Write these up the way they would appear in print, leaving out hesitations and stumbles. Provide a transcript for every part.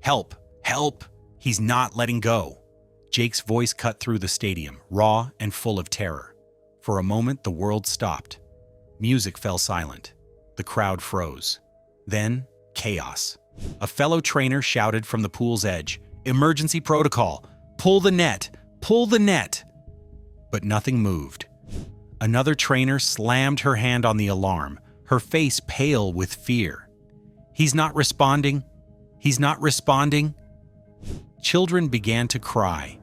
"Help! Help! He's not letting go." Jake's voice cut through the stadium, raw and full of terror. For a moment, the world stopped. Music fell silent. The crowd froze. Then, chaos. A fellow trainer shouted from the pool's edge, "Emergency protocol! Pull the net! Pull the net!" But nothing moved. Another trainer slammed her hand on the alarm, her face pale with fear. "He's not responding! He's not responding!" Children began to cry.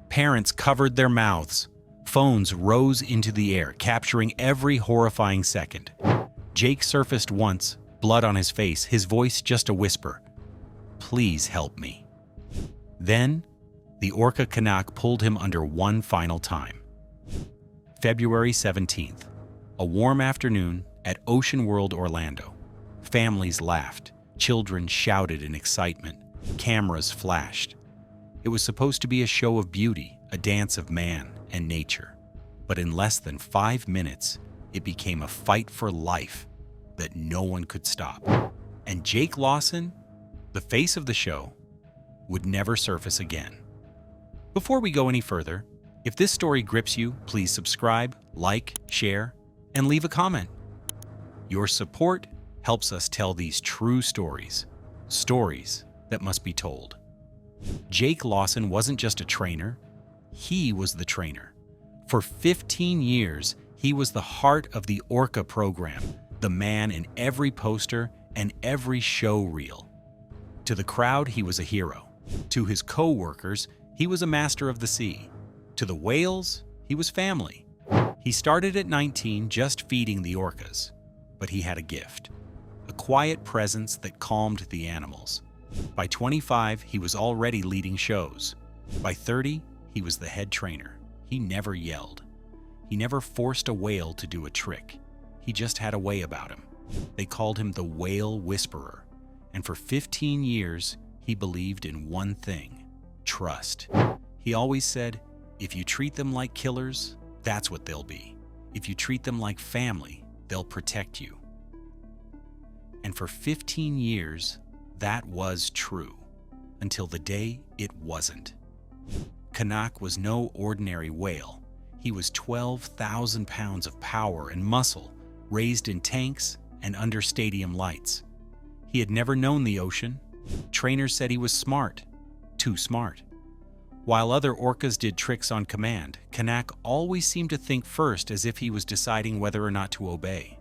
Parents covered their mouths. Phones rose into the air, capturing every horrifying second. Jake surfaced once, blood on his face, his voice just a whisper. "Please help me." Then, the Orca Kanak pulled him under one final time. February 17th, a warm afternoon at OceanWorld Orlando. Families laughed, children shouted in excitement, cameras flashed. It was supposed to be a show of beauty, a dance of man and nature. But in less than 5 minutes, it became a fight for life that no one could stop. And Jake Lawson, the face of the show, would never surface again. Before we go any further, if this story grips you, please subscribe, like, share, and leave a comment. Your support helps us tell these true stories, stories that must be told. Jake Lawson wasn't just a trainer, he was the trainer. For 15 years, he was the heart of the Orca program, the man in every poster and every show reel. To the crowd, he was a hero. To his co-workers, he was a master of the sea. To the whales, he was family. He started at 19 just feeding the orcas, but he had a gift, a quiet presence that calmed the animals. By 25, he was already leading shows. By 30, he was the head trainer. He never yelled. He never forced a whale to do a trick. He just had a way about him. They called him the Whale Whisperer. And for 15 years, he believed in one thing: trust. He always said, "If you treat them like killers, that's what they'll be. If you treat them like family, they'll protect you." And for 15 years, that was true, until the day it wasn't. Kanak was no ordinary whale. He was 12,000 pounds of power and muscle, raised in tanks and under stadium lights. He had never known the ocean. Trainers said he was smart, too smart. While other orcas did tricks on command, Kanak always seemed to think first, as if he was deciding whether or not to obey.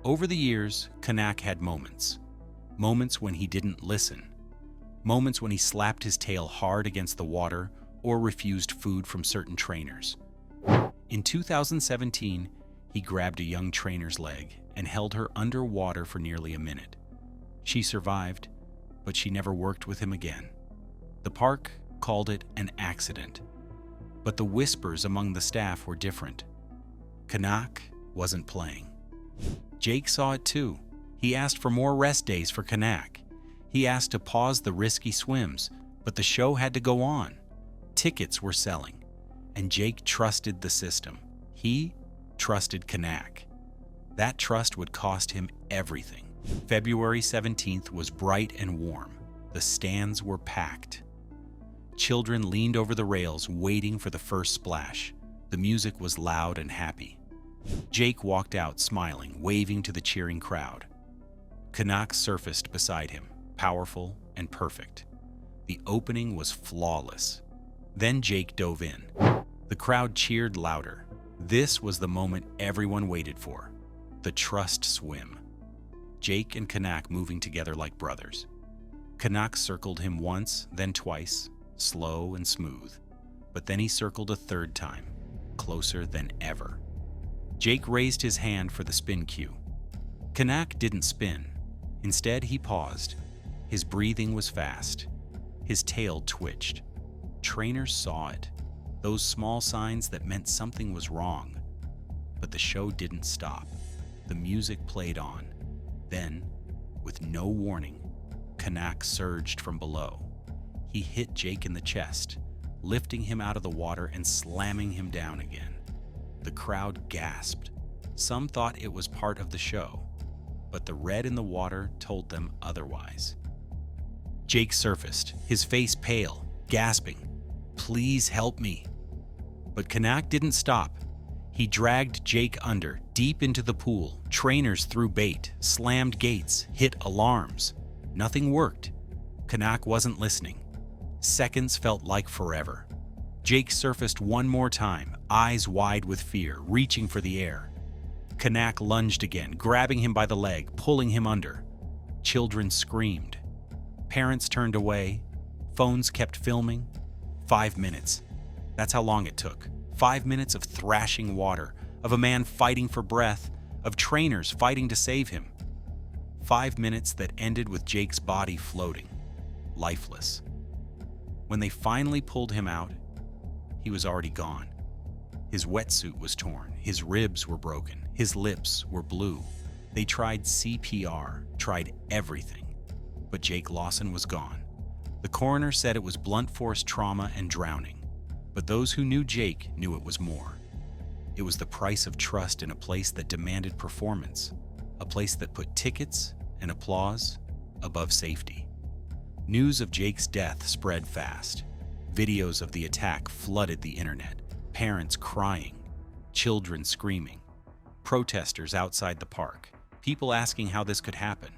Over the years, Kanak had moments. Moments when he didn't listen. Moments when he slapped his tail hard against the water or refused food from certain trainers. In 2017, he grabbed a young trainer's leg and held her underwater for nearly a minute. She survived, but she never worked with him again. The park called it an accident, but the whispers among the staff were different. Kanak wasn't playing. Jake saw it too. He asked for more rest days for Kanak. He asked to pause the risky swims, but the show had to go on. Tickets were selling, and Jake trusted the system. He trusted Kanak. That trust would cost him everything. February 17th was bright and warm. The stands were packed. Children leaned over the rails, waiting for the first splash. The music was loud and happy. Jake walked out smiling, waving to the cheering crowd. Kanak surfaced beside him, powerful and perfect. The opening was flawless. Then Jake dove in. The crowd cheered louder. This was the moment everyone waited for. The trust swim. Jake and Kanak moving together like brothers. Kanak circled him once, then twice, slow and smooth. But then he circled a third time, closer than ever. Jake raised his hand for the spin cue. Kanak didn't spin. Instead, he paused. His breathing was fast. His tail twitched. Trainers saw it, those small signs that meant something was wrong. But the show didn't stop. The music played on. Then, with no warning, Kanak surged from below. He hit Jake in the chest, lifting him out of the water and slamming him down again. The crowd gasped. Some thought it was part of the show, but the red in the water told them otherwise. Jake surfaced, his face pale, gasping, "Please help me." But Kanak didn't stop. He dragged Jake under, deep into the pool. Trainers threw bait, slammed gates, hit alarms. Nothing worked. Kanak wasn't listening. Seconds felt like forever. Jake surfaced one more time, eyes wide with fear, reaching for the air. Kanak lunged again, grabbing him by the leg, pulling him under. Children screamed. Parents turned away. Phones kept filming. 5 minutes. That's how long it took. 5 minutes of thrashing water, of a man fighting for breath, of trainers fighting to save him. 5 minutes that ended with Jake's body floating, lifeless. When they finally pulled him out, he was already gone. His wetsuit was torn, his ribs were broken, his lips were blue. They tried CPR, tried everything, but Jake Lawson was gone. The coroner said it was blunt force trauma and drowning, but those who knew Jake knew it was more. It was the price of trust in a place that demanded performance, a place that put tickets and applause above safety. News of Jake's death spread fast. Videos of the attack flooded the internet. Parents crying, children screaming, protesters outside the park, people asking how this could happen.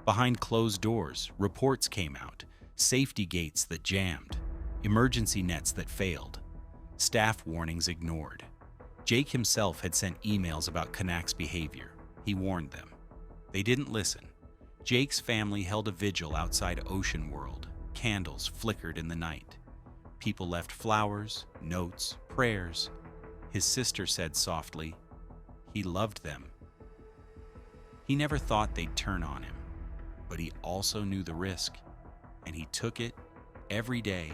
Behind closed doors, reports came out, safety gates that jammed, emergency nets that failed, staff warnings ignored. Jake himself had sent emails about Kanak's behavior. He warned them. They didn't listen. Jake's family held a vigil outside OceanWorld. Candles flickered in the night. People left flowers, notes, prayers. His sister said softly, he loved them. He never thought they'd turn on him, but he also knew the risk, and he took it every day.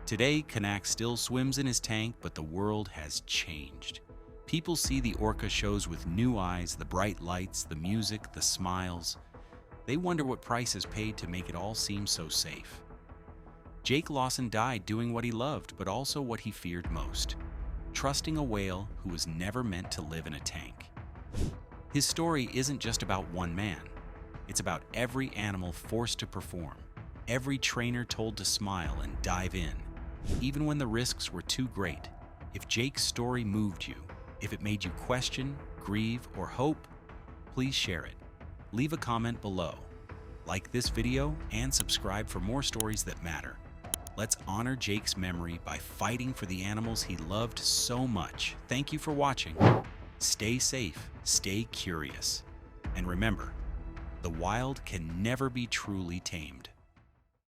Today, Kanak still swims in his tank, but the world has changed. People see the Orca shows with new eyes, the bright lights, the music, the smiles. They wonder what price is paid to make it all seem so safe. Jake Lawson died doing what he loved, but also what he feared most, trusting a whale who was never meant to live in a tank. His story isn't just about one man. It's about every animal forced to perform, every trainer told to smile and dive in, even when the risks were too great. If Jake's story moved you, if it made you question, grieve, or hope, please share it. Leave a comment below. Like this video and subscribe for more stories that matter. Let's honor Jake's memory by fighting for the animals he loved so much. Thank you for watching. Stay safe, stay curious, and remember, the wild can never be truly tamed.